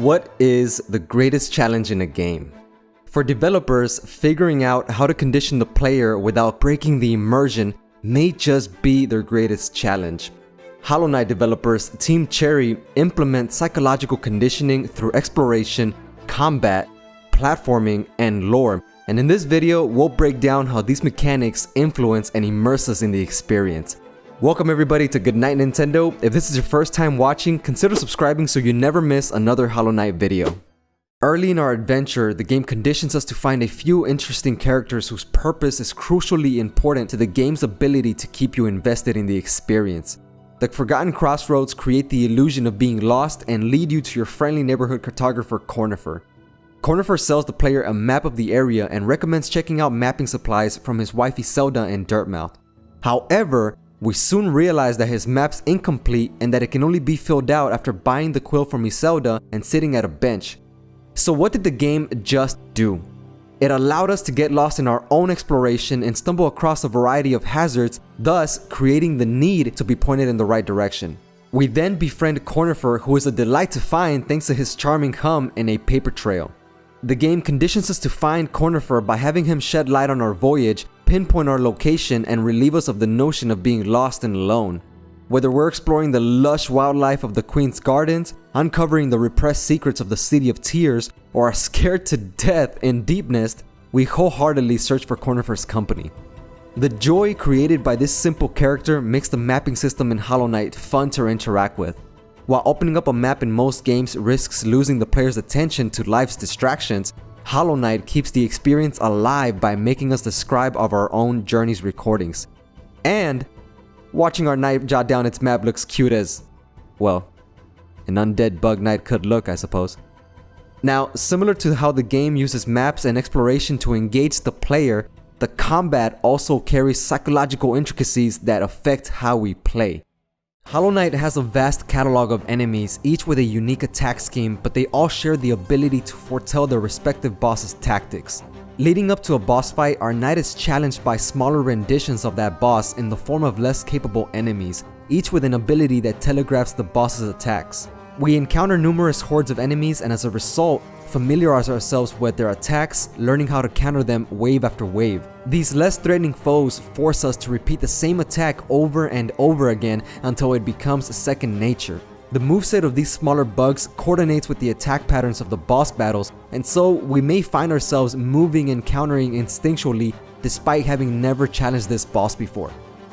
What is the greatest challenge in a game? For developers, figuring out how to condition the player without breaking the immersion may just be their greatest challenge. Hollow Knight developers Team Cherry implement psychological conditioning through exploration, combat, platforming, and lore. And in this video, we'll break down how these mechanics influence and immerse us in the experience. Welcome everybody to Good Night Nintendo. If this is your first time watching, consider subscribing so you never miss another Hollow Knight video. Early in our adventure, the game conditions us to find a few interesting characters whose purpose is crucially important to the game's ability to keep you invested in the experience. The Forgotten Crossroads create the illusion of being lost and lead you to your friendly neighborhood cartographer Cornerfur. Cornerfur sells the player a map of the area and recommends checking out mapping supplies from his wifey Zelda in Dirtmouth. However, we soon realize that his map's incomplete and that it can only be filled out after buying the quill from Zelda and sitting at a bench. So what did the game just do? It allowed us to get lost in our own exploration and stumble across a variety of hazards, thus creating the need to be pointed in the right direction. We then befriend Cornerfur, who is a delight to find thanks to his charming hum and a paper trail. The game conditions us to find Cornerfur by having him shed light on our voyage, pinpoint our location, and relieve us of the notion of being lost and alone. Whether we're exploring the lush wildlife of the Queen's Gardens, uncovering the repressed secrets of the City of Tears, or are scared to death in Deepnest, we wholeheartedly search for Cornerfur's company. The joy created by this simple character makes the mapping system in Hollow Knight fun to interact with. While opening up a map in most games risks losing the player's attention to life's distractions, Hollow Knight keeps the experience alive by making us the scribe of our own journey's recordings. And watching our knight jot down its map looks cute as, well, an undead bug knight could look, I suppose. Now, similar to how the game uses maps and exploration to engage the player, the combat also carries psychological intricacies that affect how we play. Hollow Knight has a vast catalog of enemies, each with a unique attack scheme, but they all share the ability to foretell their respective boss's tactics. Leading up to a boss fight, our knight is challenged by smaller renditions of that boss in the form of less capable enemies, each with an ability that telegraphs the boss's attacks. We encounter numerous hordes of enemies and as a result, familiarize ourselves with their attacks, learning how to counter them wave after wave. These less threatening foes force us to repeat the same attack over and over again until it becomes second nature. The moveset of these smaller bugs coordinates with the attack patterns of the boss battles, and so we may find ourselves moving and countering instinctually despite having never challenged this boss before.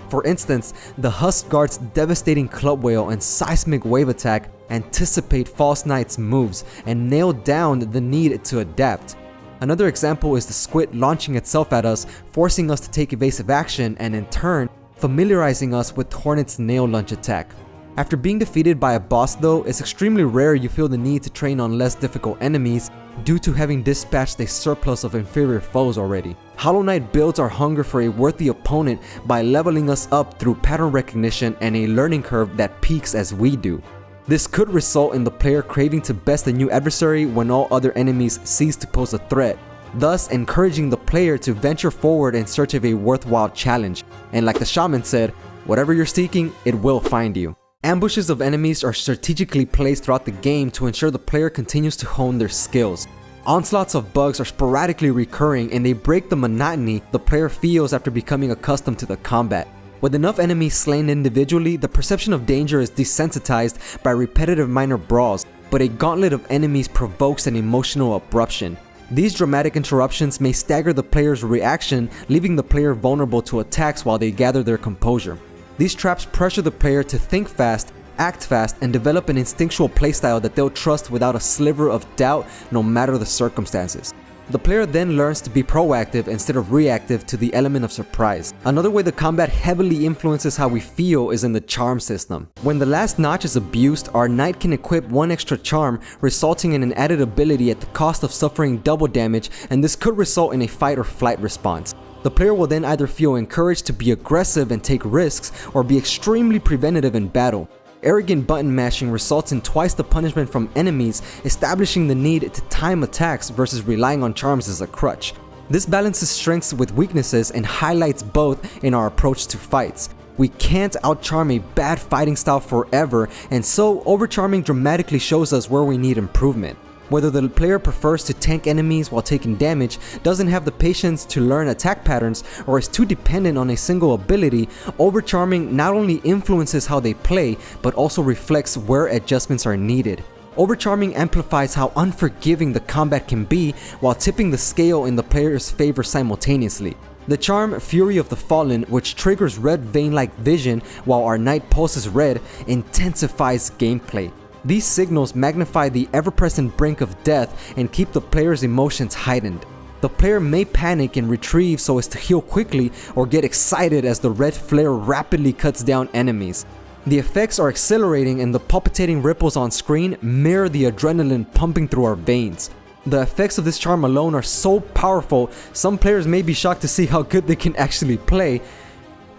For instance, the Husk Guard's devastating club whale and seismic wave attack anticipate False Knight's moves and nail down the need to adapt. Another example is the squid launching itself at us, forcing us to take evasive action and in turn, familiarizing us with Hornet's nail lunge attack. After being defeated by a boss though, it's extremely rare you feel the need to train on less difficult enemies due to having dispatched a surplus of inferior foes already. Hollow Knight builds our hunger for a worthy opponent by leveling us up through pattern recognition and a learning curve that peaks as we do. This could result in the player craving to best a new adversary when all other enemies cease to pose a threat, thus encouraging the player to venture forward in search of a worthwhile challenge. And like the shaman said, whatever you're seeking, it will find you. Ambushes of enemies are strategically placed throughout the game to ensure the player continues to hone their skills. Onslaughts of bugs are sporadically recurring and they break the monotony the player feels after becoming accustomed to the combat. With enough enemies slain individually, the perception of danger is desensitized by repetitive minor brawls, but a gauntlet of enemies provokes an emotional abruption. These dramatic interruptions may stagger the player's reaction, leaving the player vulnerable to attacks while they gather their composure. These traps pressure the player to think fast, act fast, and develop an instinctual playstyle that they'll trust without a sliver of doubt no matter the circumstances. The player then learns to be proactive instead of reactive to the element of surprise. Another way the combat heavily influences how we feel is in the charm system. When the last notch is abused, our knight can equip one extra charm, resulting in an added ability at the cost of suffering double damage, and this could result in a fight or flight response. The player will then either feel encouraged to be aggressive and take risks, or be extremely preventative in battle. Arrogant button mashing results in twice the punishment from enemies, establishing the need to time attacks versus relying on charms as a crutch. This balances strengths with weaknesses and highlights both in our approach to fights. We can't outcharm a bad fighting style forever, and so overcharming dramatically shows us where we need improvement. Whether the player prefers to tank enemies while taking damage, doesn't have the patience to learn attack patterns, or is too dependent on a single ability, overcharming not only influences how they play, but also reflects where adjustments are needed. Overcharming amplifies how unforgiving the combat can be while tipping the scale in the player's favor simultaneously. The charm Fury of the Fallen, which triggers red vein-like vision while our knight pulses red, intensifies gameplay. These signals magnify the ever-present brink of death and keep the player's emotions heightened. The player may panic and retrieve so as to heal quickly, or get excited as the red flare rapidly cuts down enemies. The effects are exhilarating, and the palpitating ripples on screen mirror the adrenaline pumping through our veins. The effects of this charm alone are so powerful, some players may be shocked to see how good they can actually play,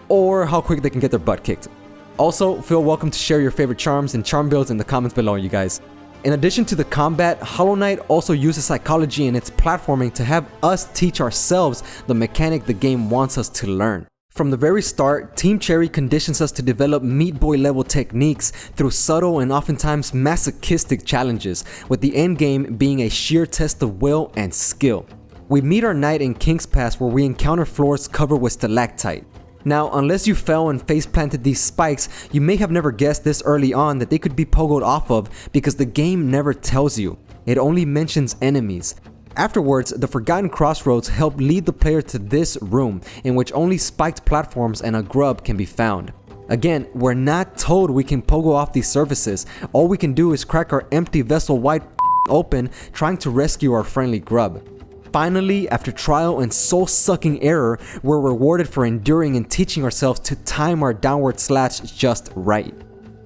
or how quick they can get their butt kicked. Also, feel welcome to share your favorite charms and charm builds in the comments below, you guys. In addition to the combat, Hollow Knight also uses psychology in its platforming to have us teach ourselves the mechanic the game wants us to learn. From the very start, Team Cherry conditions us to develop Meat Boy level techniques through subtle and oftentimes masochistic challenges, with the end game being a sheer test of will and skill. We meet our knight in King's Pass, where we encounter floors covered with stalactite. Now, unless you fell and face planted these spikes, you may have never guessed this early on that they could be pogoed off of, because the game never tells you. It only mentions enemies. Afterwards, the Forgotten Crossroads help lead the player to this room, in which only spiked platforms and a grub can be found. Again, we're not told we can pogo off these surfaces. All we can do is crack our empty vessel wide open, trying to rescue our friendly grub. Finally, after trial and soul-sucking error, we're rewarded for enduring and teaching ourselves to time our downward slash just right.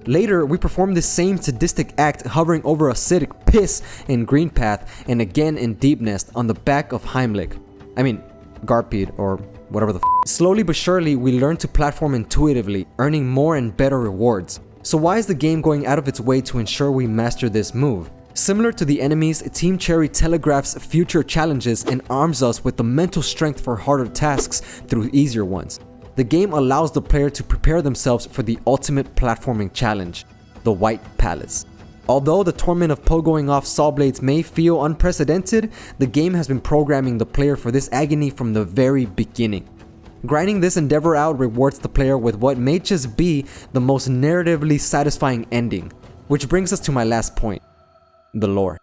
Later, we perform the same sadistic act hovering over acidic piss in Green Path, and again in Deep Nest on the back of Heimlich. Garpede, or whatever the f. Slowly but surely, we learn to platform intuitively, earning more and better rewards. So why is the game going out of its way to ensure we master this move? Similar to the enemies, Team Cherry telegraphs future challenges and arms us with the mental strength for harder tasks through easier ones. The game allows the player to prepare themselves for the ultimate platforming challenge, the White Palace. Although the torment of pogoing off saw blades may feel unprecedented, the game has been programming the player for this agony from the very beginning. Grinding this endeavor out rewards the player with what may just be the most narratively satisfying ending. Which brings us to my last point. The lore.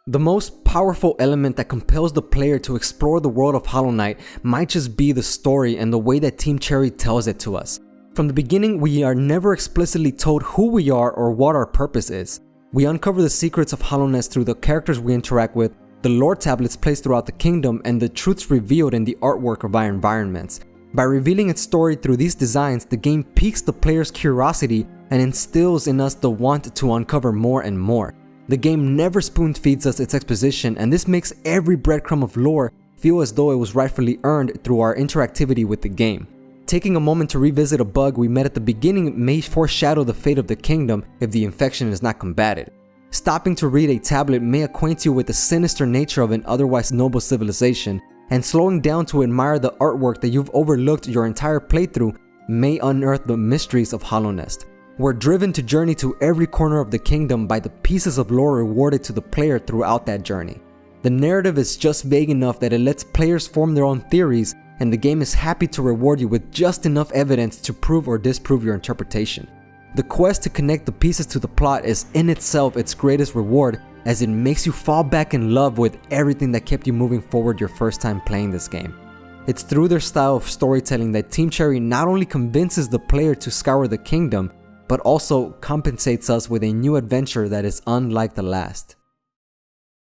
The most powerful element that compels the player to explore the world of Hollow Knight might just be the story and the way that Team Cherry tells it to us. From the beginning, we are never explicitly told who we are or what our purpose is. We uncover the secrets of Hollowness through the characters we interact with, the lore tablets placed throughout the kingdom, and the truths revealed in the artwork of our environments. By revealing its story through these designs, the game piques the player's curiosity and instills in us the want to uncover more and more. The game never spoon-feeds us its exposition, and this makes every breadcrumb of lore feel as though it was rightfully earned through our interactivity with the game. Taking a moment to revisit a bug we met at the beginning may foreshadow the fate of the kingdom if the infection is not combated. Stopping to read a tablet may acquaint you with the sinister nature of an otherwise noble civilization, and slowing down to admire the artwork that you've overlooked your entire playthrough may unearth the mysteries of Hollowness. We're driven to journey to every corner of the kingdom by the pieces of lore rewarded to the player throughout that journey. The narrative is just vague enough that it lets players form their own theories, and the game is happy to reward you with just enough evidence to prove or disprove your interpretation. The quest to connect the pieces to the plot is in itself its greatest reward, as it makes you fall back in love with everything that kept you moving forward your first time playing this game. It's through their style of storytelling that Team Cherry not only convinces the player to scour the kingdom, but also compensates us with a new adventure that is unlike the last.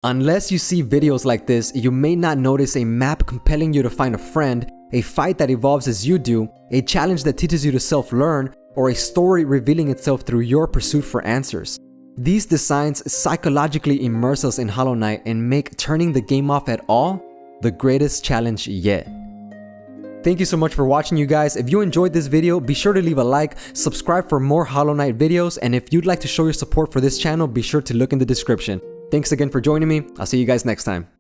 Unless you see videos like this, you may not notice a map compelling you to find a friend, a fight that evolves as you do, a challenge that teaches you to self-learn, or a story revealing itself through your pursuit for answers. These designs psychologically immerse us in Hollow Knight and make turning the game off at all the greatest challenge yet. Thank you so much for watching, you guys. If you enjoyed this video, be sure to leave a like, subscribe for more Hollow Knight videos, and if you'd like to show your support for this channel, be sure to look in the description. Thanks again for joining me. I'll see you guys next time.